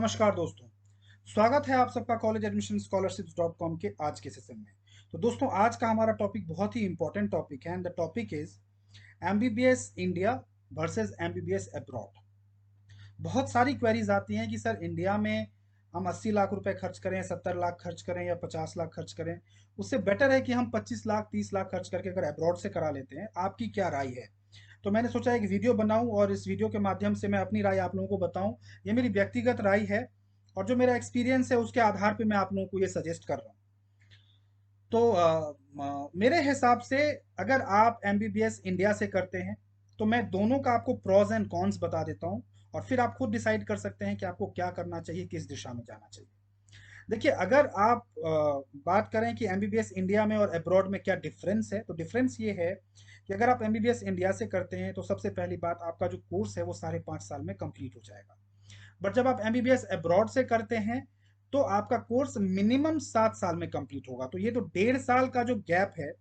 नमस्कार दोस्तों। स्वागत है आप सबका कॉलेज एडमिशन स्कॉलरशिप्स.com के आज के सेशन में। तो दोस्तों, आज का हमारा टॉपिक बहुत ही इंपॉर्टेंट टॉपिक है and the topic is MBBS India versus MBBS abroad. बहुत सारी क्वेरीज आती हैं कि सर इंडिया में हम 80 लाख रुपए खर्च करें, 70 लाख खर्च करें या 50 लाख खर्च करें। उससे बेटर है कि हम 25 लाख 30 लाख खर्च करके अगर अब्रॉड से करा लेते हैं। आपकी क्या राय है? तो मैंने सोचा एक वीडियो बनाऊं और इस वीडियो के माध्यम से मैं अपनी राय आप लोगों को बताऊं। ये मेरी व्यक्तिगत राय है और जो मेरा एक्सपीरियंस है उसके आधार पे मैं आप लोगों को ये सजेस्ट कर रहा हूँ। तो मेरे हिसाब से अगर आप एमबीबीएस इंडिया से करते हैं तो मैं दोनों का आपको प्रॉज एंड कॉन्स बता देता हूँ और फिर आप खुद डिसाइड कर सकते हैं कि आपको क्या करना चाहिए, किस दिशा में जाना चाहिए। देखिए, अगर आप बात करें कि एमबीबीएस इंडिया में और अब्रॉड में क्या डिफरेंस है, तो डिफरेंस ये है कि अगर आप एमबीबीएस इंडिया से करते हैं तो सबसे पहली बात, आपका जो कोर्स है वो 5.5 साल में कंप्लीट हो जाएगा। बट जब आप एमबीबीएस अब्रॉड से करते हैं तो आपका कोर्स मिनिमम 7 साल में कंप्लीट होगा। तो ये तो 1.5 साल का जो गैप है,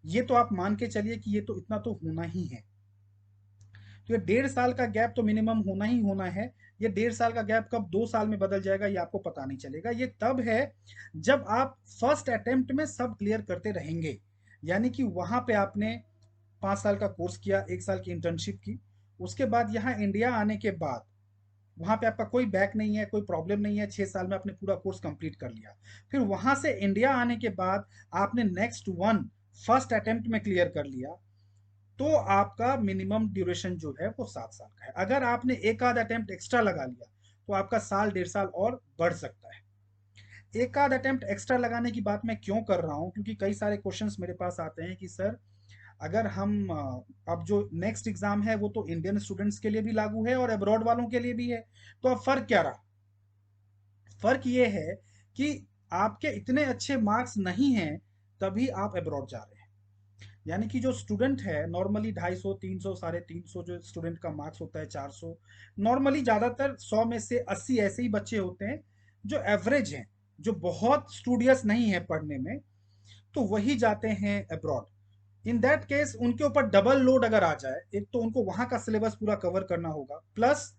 ये तो आप मान के चलिए कि ये तो इतना तो होना ही है। तो ये 1.5 साल का गैप तो मिनिमम होना ही होना है। ये 1.5 साल का गैप कब 2 साल में बदल जाएगा ये आपको पता नहीं चलेगा। ये तब है जब आप फर्स्ट अटेम्प्ट में सब क्लियर करते रहेंगे। यानी कि वहां पे आपने 5 साल का कोर्स किया, 1 साल की इंटर्नशिप की, उसके बाद यहाँ इंडिया आने के बाद वहां पे आपका कोई बैक नहीं है, कोई प्रॉब्लम नहीं है, 6 साल में आपने पूरा कोर्स कंप्लीट कर लिया। फिर वहां से इंडिया आने के बाद आपने नेक्स्ट वन फर्स्ट अटेम्प्ट में क्लियर कर लिया, तो आपका मिनिमम ड्यूरेशन जो है वो 7 साल का है। अगर आपने एक आध अटेम्प्ट एक्स्ट्रा लगा लिया तो आपका साल 1.5 साल और बढ़ सकता है। एक आध अटेम्प्ट एक्स्ट्रा लगाने की बात मैं क्यों कर रहा हूं, क्योंकि कई सारे क्वेश्चंस मेरे पास आते हैं कि सर अगर हम अब जो नेक्स्ट एग्जाम है वो तो इंडियन स्टूडेंट्स के लिए भी लागू है और अब्रॉड वालों के लिए भी है, तो अब फर्क क्या रहा? फर्क ये है कि आपके इतने अच्छे मार्क्स नहीं हैं तभी आप अब्रॉड जा रहे हैं। यानी कि जो स्टूडेंट है नॉर्मली 250, 300, 350 जो स्टूडेंट का मार्क्स होता है, 400, नॉर्मली ज़्यादातर 100 में से 80 ऐसे ही बच्चे होते हैं जो एवरेज हैं, जो बहुत स्टूडियस नहीं है पढ़ने में, तो वही जाते हैं अब्रॉड। इन दैट केस उनके ऊपर डबल लोड अगर आ जाए, एक तो उनको वहां का सिलेबस पूरा कवर करना होगा, प्लस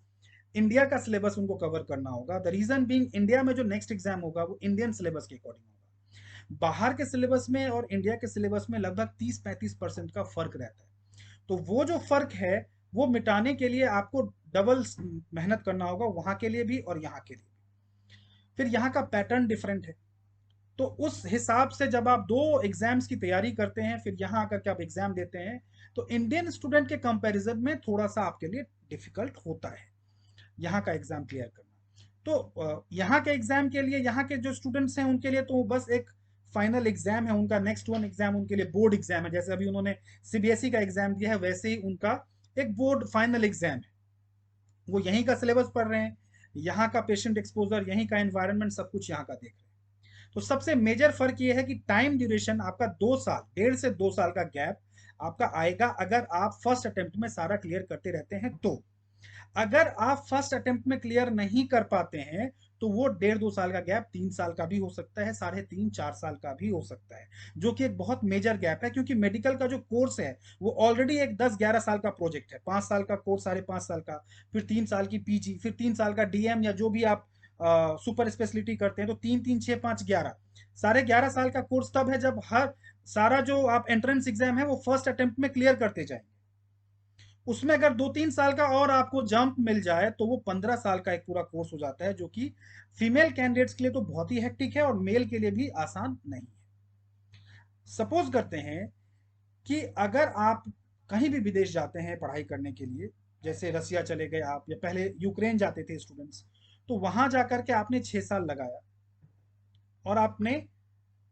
इंडिया का सिलेबस उनको कवर करना होगा। द रीजन बीइंग, इंडिया में जो नेक्स्ट एग्जाम होगा वो इंडियन सिलेबस के अकॉर्डिंग होगा। बाहर के सिलेबस में और इंडिया के सिलेबस में लगभग 30-35% का फर्क रहता है। तो वो जो फर्क है वो मिटाने के लिए आपको डबल मेहनत करना होगा, वहां के लिए भी और यहाँ के लिए भी। फिर यहाँ का पैटर्न डिफरेंट है, तो उस हिसाब से जब आप दो एग्जाम्स की तैयारी करते हैं फिर यहाँ आकर के आप एग्जाम देते हैं, तो इंडियन स्टूडेंट के कंपैरिजन में थोड़ा सा आपके लिए डिफिकल्ट होता है यहाँ का एग्जाम क्लियर करना। तो यहाँ के एग्जाम के लिए, यहाँ के जो स्टूडेंट्स हैं उनके लिए तो बस एक फाइनल एग्जाम है, उनका नेक्स्ट वन एग्जाम उनके लिए बोर्ड एग्जाम है। जैसे अभी उन्होंने सीबीएसई का एग्जाम दिया है, वैसे ही उनका एक बोर्ड फाइनल एग्जाम है। वो यहीं का सिलेबस पढ़ रहे हैं, यहाँ का पेशेंट एक्सपोजर, यहीं का एनवायरनमेंट, सब कुछ यहाँ का देख रहे हैं। तो सबसे मेजर फर्क ये है कि टाइम ड्यूरेशन आपका 2 साल, 1.5 से 2 साल का गैप आपका आएगा अगर आप फर्स्ट अटेम्प्ट में सारा क्लियर करते रहते हैं। तो अगर आप फर्स्ट अटेम्प्ट में क्लियर नहीं कर पाते हैं तो वो 1.5-2 साल का गैप 3 साल का भी हो सकता है, 3.5-4 साल का भी हो सकता है, जो कि एक बहुत मेजर गैप है। क्योंकि मेडिकल का जो कोर्स है वो ऑलरेडी एक 10-11 साल का प्रोजेक्ट है। 5 साल का कोर्स, 5.5 साल का, फिर 3 साल की पीजी, फिर 3 साल का डीएम या जो भी आप सुपर स्पेशलिटी करते हैं, तो 3, 3, 6, 5, 11, 11.5 साल का कोर्स तब है जब हर सारा जो आप एंट्रेंस एग्जाम है वो फर्स्ट अटेम्प्ट में क्लियर करते जाएंगे। उसमें अगर 2-3 साल का और आपको जंप मिल जाए तो वो 15 साल का एक पूरा कोर्स हो जाता है, जो कि फीमेल कैंडिडेट्स के लिए तो बहुत ही हेक्टिक है और मेल के लिए भी आसान नहीं है। सपोज करते हैं कि अगर आप कहीं भी विदेश जाते हैं पढ़ाई करने के लिए, जैसे रसिया चले गए आप, या पहले यूक्रेन जाते थे स्टूडेंट्स, तो वहां जाकर के आपने 6 साल लगाया और आपने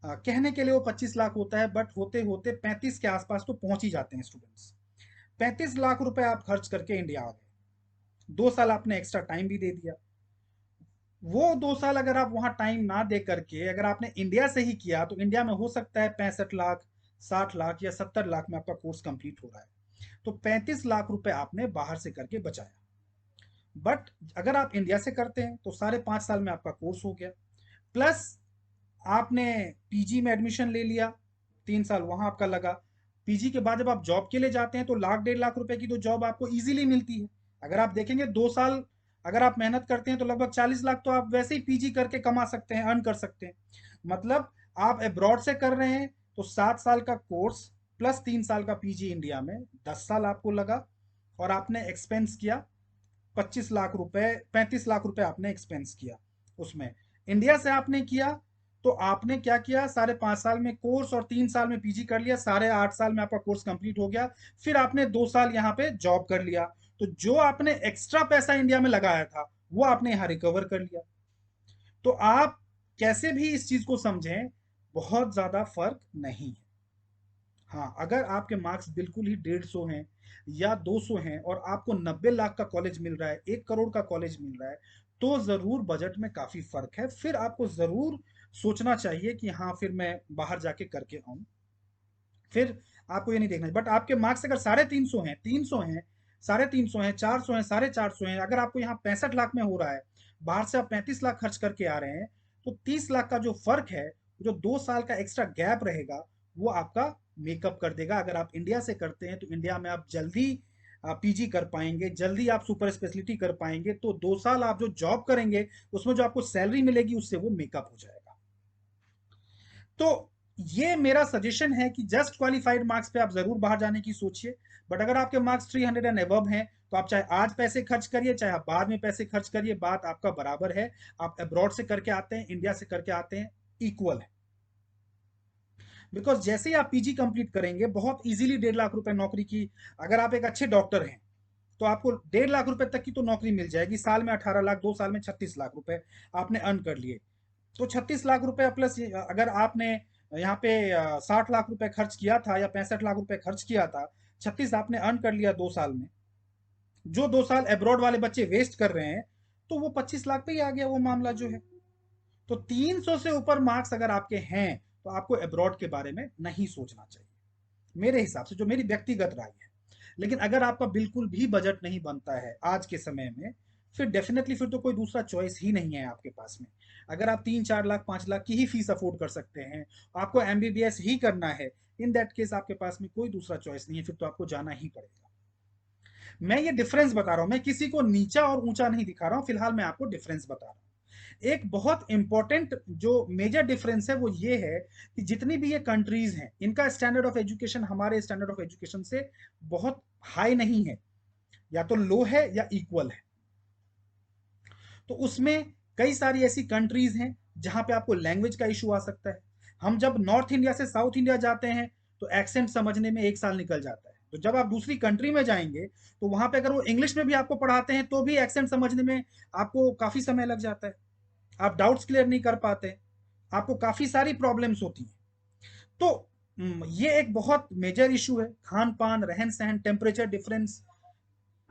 कहने के लिए वो 25 लाख होता है, बट होते होते 35 के आसपास तो पहुंच ही जाते हैं स्टूडेंट्स। 35 लाख रुपए आप खर्च करके इंडिया आ गए, 2 साल आपने एक्स्ट्रा टाइम भी दे दिया। वो 2 साल अगर आप वहां टाइम ना दे करके अगर आपने इंडिया से ही किया, तो इंडिया में हो सकता है 65 लाख, 60 लाख या 70 लाख में आपका कोर्स कंप्लीट हो रहा है। तो 35 लाख रुपए आपने बाहर से करके बचाया। बट अगर आप इंडिया से करते हैं तो 5.5 साल में आपका कोर्स हो गया, प्लस आपने पीजी में एडमिशन ले लिया, 3 साल वहां आपका लगा। पीजी के बाद जब आप जॉब के लिए जाते हैं तो 1 लाख 1.5 लाख रुपए की तो जॉब आपको इजीली मिलती है। अगर आप देखेंगे 2 साल अगर आप मेहनत करते हैं तो लगभग 40 लाख तो आप वैसे ही पीजी करके कमा सकते हैं, अर्न कर सकते हैं। मतलब आप अब्रॉड से कर रहे हैं तो 7 साल का कोर्स प्लस 3 साल का पीजी इंडिया में 10 साल आपको लगा, और आपने एक्सपेंस किया 25 लाख रुपए, 35 लाख रुपए आपने एक्सपेंस किया उसमें। इंडिया से आपने किया तो आपने क्या किया, साढ़े 5 साल में कोर्स और 3 साल में पीजी कर लिया, साढ़े 8 साल में आपका कोर्स कंप्लीट हो गया। फिर आपने 2 साल यहाँ पे जॉब कर लिया, तो जो आपने एक्स्ट्रा पैसा इंडिया में लगाया था वो आपने यहाँ रिकवर कर लिया। तो आप कैसे भी इस चीज को समझें, बहुत ज्यादा फर्क नहीं है। हाँ, अगर आपके मार्क्स बिल्कुल ही 150 हैं या 200 हैं और आपको 90 लाख का कॉलेज मिल रहा है, 1 करोड़ का कॉलेज मिल रहा है, तो जरूर बजट में काफी फर्क है। फिर आपको जरूर सोचना चाहिए कि हाँ फिर मैं बाहर जाके करके आऊं। फिर आपको ये नहीं देखना, बट आपके मार्क्स अगर 350 हैं, 300 हैं, 350 हैं, 400 हैं, 450 हैं, अगर आपको यहाँ 65 लाख में हो रहा है, बाहर से आप 35 लाख खर्च करके आ रहे हैं, तो 30 लाख का जो फर्क है, जो 2 साल का एक्स्ट्रा गैप रहेगा, वो आपका मेकअप कर देगा। अगर आप इंडिया से करते हैं तो इंडिया में आप जल्दी पीजी कर पाएंगे, जल्दी आप सुपर स्पेशलिटी कर पाएंगे, तो 2 साल आप जो जॉब करेंगे उसमें जो आपको सैलरी मिलेगी उससे वो मेकअप हो जाएगा। तो ये मेरा सजेशन है कि जस्ट क्वालिफाइड मार्क्स पे आप जरूर बाहर जाने की सोचिए। बट अगर आपके मार्क्स 300 एंड अबव हैं तो आप चाहे आज पैसे खर्च करिए चाहे आप बाद में पैसे खर्च करिए, बात आपका बराबर है। आप अब्रॉड से करके आते हैं, इंडिया से करके आते हैं, इक्वल है। बिकॉज जैसे ही आप पीजी कंप्लीट करेंगे बहुत इजीली 1.5 लाख रुपए नौकरी की, अगर आप एक अच्छे डॉक्टर हैं तो आपको 1.5 लाख रुपए तक की तो नौकरी मिल जाएगी। साल में 18 लाख, 2 साल में 36 लाख रुपए आपने अर्न कर लिए। तो 36 लाख रुपए प्लस अगर आपने यहाँ पे 60 लाख रुपए खर्च किया था या 65 लाख रुपए खर्च किया था, 36 आपने अर्न कर लिया 2 साल में। जो 2 साल अब्रॉड वाले बच्चे वेस्ट कर रहे हैं, तो वो 25 लाख पे ही आ गया वो मामला जो है। तो 300 से ऊपर मार्क्स अगर आपके हैं तो आपको अब्रॉड के बारे में नहीं सोचना चाहिए, मेरे हिसाब से, जो मेरी व्यक्तिगत राय है। लेकिन अगर आपका बिल्कुल भी बजट नहीं बनता है आज के समय में, फिर डेफिनेटली फिर तो कोई दूसरा चॉइस ही नहीं है आपके पास में। अगर आप 3-4 लाख 5 लाख की ही फीस अफोर्ड कर सकते हैं, आपको एमबीबीएस ही करना है, इन दैट केस आपके पास में कोई दूसरा चॉइस नहीं है, फिर तो आपको जाना ही पड़ेगा। मैं ये डिफरेंस बता रहा हूं, मैं किसी को नीचा और ऊंचा नहीं दिखा रहा हूं, फिलहाल मैं आपको डिफरेंस बता रहा हूं। एक बहुत इंपॉर्टेंट जो मेजर डिफरेंस है वो ये है कि जितनी भी ये कंट्रीज हैं इनका स्टैंडर्ड ऑफ एजुकेशन हमारे स्टैंडर्ड ऑफ एजुकेशन से बहुत हाई नहीं है, या तो लो है या इक्वल है। तो उसमें कई सारी ऐसी कंट्रीज हैं जहां पे आपको लैंग्वेज का इशू आ सकता है। हम जब नॉर्थ इंडिया से साउथ इंडिया जाते हैं तो एक्सेंट समझने में 1 साल निकल जाता है, तो जब आप दूसरी कंट्री में जाएंगे तो वहां पे अगर वो इंग्लिश में भी आपको पढ़ाते हैं तो भी एक्सेंट समझने में आपको काफी समय लग जाता है, आप डाउट्स क्लियर नहीं कर पाते, आपको काफी सारी प्रॉब्लम्स होती हैं। तो ये एक बहुत मेजर इशू है, खान पान, रहन सहन, टेम्परेचर डिफरेंस।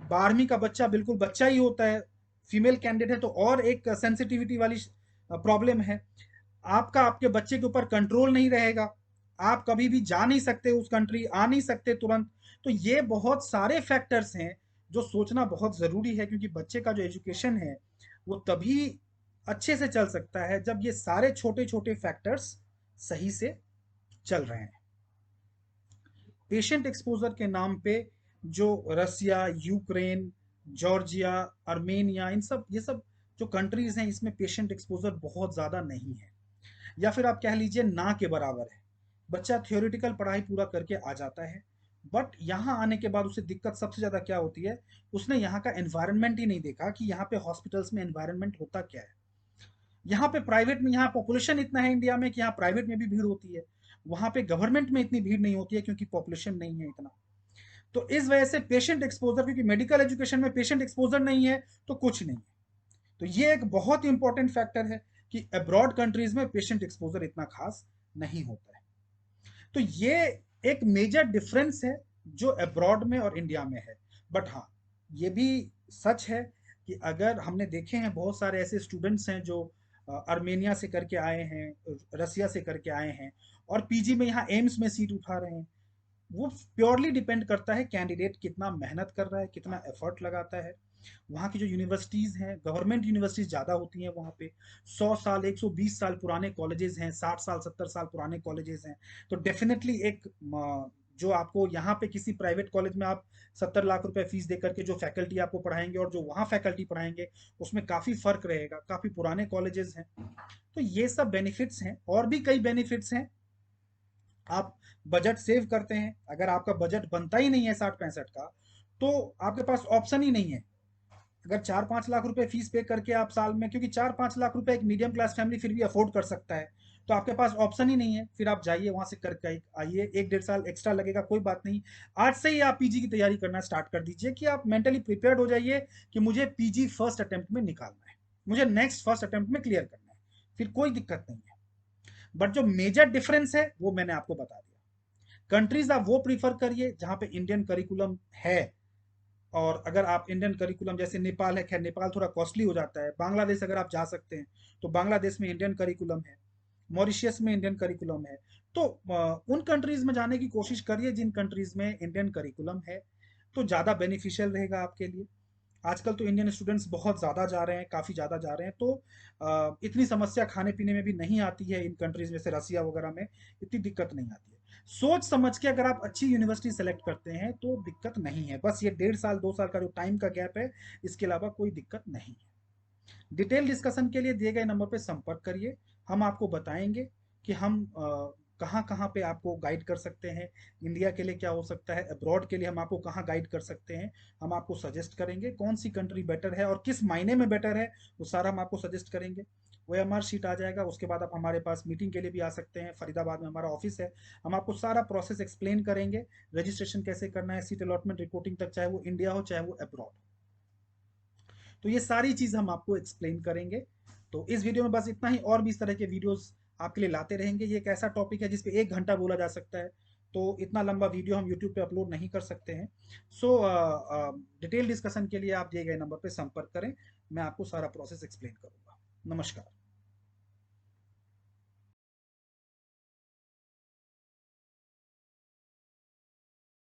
12वीं का बच्चा बिल्कुल बच्चा ही होता है, फीमेल कैंडिडेट है तो और एक सेंसिटिविटी वाली प्रॉब्लम है। आपका आपके बच्चे के ऊपर कंट्रोल नहीं रहेगा, आप कभी भी जा नहीं सकते उस कंट्री, आ नहीं सकते तुरंत। तो ये बहुत सारे फैक्टर्स हैं जो सोचना बहुत ज़रूरी है, क्योंकि बच्चे का जो एजुकेशन है वो तभी अच्छे से चल सकता है जब ये सारे छोटे छोटे फैक्टर्स सही से चल रहे हैं। पेशेंट एक्सपोजर के नाम पे जो रसिया, यूक्रेन, जॉर्जिया, आर्मेनिया, इन सब ये सब जो कंट्रीज हैं इसमें पेशेंट एक्सपोजर बहुत ज़्यादा नहीं है, या फिर आप कह लीजिए ना के बराबर है। बच्चा थियोरिटिकल पढ़ाई पूरा करके आ जाता है, बट यहाँ आने के बाद उसे दिक्कत सबसे ज़्यादा क्या होती है, उसने यहाँ का एनवायरनमेंट ही नहीं देखा कि यहाँ पे हॉस्पिटल्स में एनवायरनमेंट होता क्या है। यहाँ पे प्राइवेट में, यहाँ पॉपुलेशन इतना है इंडिया में कि यहाँ प्राइवेट में भी भीड़ होती है, वहाँ पे गवर्नमेंट में इतनी भीड़ नहीं होती है क्योंकि पॉपुलेशन नहीं है इतना। तो इस वजह से पेशेंट एक्सपोजर, क्योंकि मेडिकल एजुकेशन में पेशेंट एक्सपोजर नहीं है तो कुछ नहीं है। तो ये एक बहुत इंपॉर्टेंट फैक्टर है कि अब्रॉड कंट्रीज में पेशेंट एक्सपोजर इतना खास नहीं होता है। तो ये एक मेजर डिफरेंस है जो अब्रॉड में और इंडिया में है। बट हाँ, ये भी सच है कि अगर हमने देखे हैं बहुत सारे ऐसे स्टूडेंट्स हैं जो आर्मेनिया से करके आए हैं, रसिया से करके आए हैं और पीजी में यहाँ एम्स में सीट उठा रहे हैं। वो प्योरली डिपेंड करता है कैंडिडेट कितना मेहनत कर रहा है, कितना एफर्ट लगाता है। वहाँ की जो यूनिवर्सिटीज़ हैं, गवर्नमेंट यूनिवर्सिटीज़ ज़्यादा होती हैं वहाँ पे, 100 साल 120 साल पुराने कॉलेजेस हैं, 60 साल 70 साल पुराने कॉलेजेस हैं। तो डेफिनेटली एक जो आपको यहाँ पे किसी प्राइवेट कॉलेज में आप 70 लाख रुपए फीस दे करके जो फैकल्टी आपको पढ़ाएंगे और जो वहाँ फैकल्टी पढ़ाएंगे, उसमें काफ़ी फर्क रहेगा। काफ़ी पुराने कॉलेजेस हैं। तो ये सब बेनिफिट्स हैं, और भी कई बेनिफिट्स हैं। आप बजट सेव करते हैं। अगर आपका बजट बनता ही नहीं है 60-65 का, तो आपके पास ऑप्शन ही नहीं है। अगर 4-5 लाख रुपए फीस पे करके आप साल में, क्योंकि 4-5 लाख रुपए एक मीडियम क्लास फैमिली फिर भी अफोर्ड कर सकता है, तो आपके पास ऑप्शन ही नहीं है। फिर आप जाइए वहां से करके आइए, 1-1.5 साल एक्स्ट्रा लगेगा, कोई बात नहीं। आज से ही आप पीजी की तैयारी करना स्टार्ट कर दीजिए कि आप मेंटली प्रिपेयर्ड हो जाइए कि मुझे पीजी फर्स्ट अटेम्प्ट में निकालना है, मुझे नेक्स्ट फर्स्ट अटेम्प्ट में क्लियर करना है, फिर कोई दिक्कत नहीं है। बट जो मेजर डिफरेंस है वो मैंने आपको बता दिया। कंट्रीज आप वो प्रीफर करिए जहां पे इंडियन करिकुलम है। और अगर आप इंडियन करिकुलम, जैसे नेपाल है, खैर नेपाल थोड़ा कॉस्टली हो जाता है। बांग्लादेश अगर आप जा सकते हैं तो बांग्लादेश में इंडियन करिकुलम है। मॉरिशियस में इंडियन करिकुलम है। तो उन कंट्रीज में जाने की कोशिश करिए जिन कंट्रीज में इंडियन करिकुलम है, तो ज़्यादा बेनिफिशियल रहेगा आपके लिए। आजकल तो इंडियन स्टूडेंट्स बहुत ज़्यादा जा रहे हैं, काफ़ी ज़्यादा जा रहे हैं, तो इतनी समस्या खाने पीने में भी नहीं आती है। इन कंट्रीज में से रसिया वगैरह में इतनी दिक्कत नहीं आती है। सोच समझ के अगर आप अच्छी यूनिवर्सिटी सेलेक्ट करते हैं तो दिक्कत नहीं है। बस ये 1.5 साल 2 साल का जो टाइम का गैप है, इसके अलावा कोई दिक्कत नहीं है। डिटेल डिस्कशन के लिए दिए गए नंबर पर संपर्क करिए। हम आपको बताएंगे कि हम कहाँ कहाँ पे आपको गाइड कर सकते हैं। इंडिया के लिए क्या हो सकता है, अब्रॉड के लिए हम आपको कहाँ गाइड कर सकते हैं। हम आपको सजेस्ट करेंगे कौन सी कंट्री बेटर है और किस महीने में बेटर है, वो सारा हम आपको सजेस्ट करेंगे। वो एम आर शीट आ जाएगा, उसके बाद आप हमारे पास मीटिंग के लिए भी आ सकते हैं। फरीदाबाद में हमारा ऑफिस है। हम आपको सारा प्रोसेस एक्सप्लेन करेंगे, रजिस्ट्रेशन कैसे करना है, सीट अलॉटमेंट रिपोर्टिंग तक, चाहे वो इंडिया हो चाहे वो अब्रॉड। तो ये सारी चीज़ हम आपको एक्सप्लेन करेंगे। तो इस वीडियो में बस इतना ही, और भी इस तरह के वीडियोस आपके लिए लाते रहेंगे। ये एक ऐसा टॉपिक है जिसपे 1 घंटा बोला जा सकता है, तो इतना लंबा वीडियो हम यूट्यूब पे अपलोड नहीं कर सकते हैं। सो डिटेल डिस्कशन के लिए आप दिए गए नंबर पे संपर्क करें। मैं आपको सारा प्रोसेस एक्सप्लेन करूंगा। नमस्कार।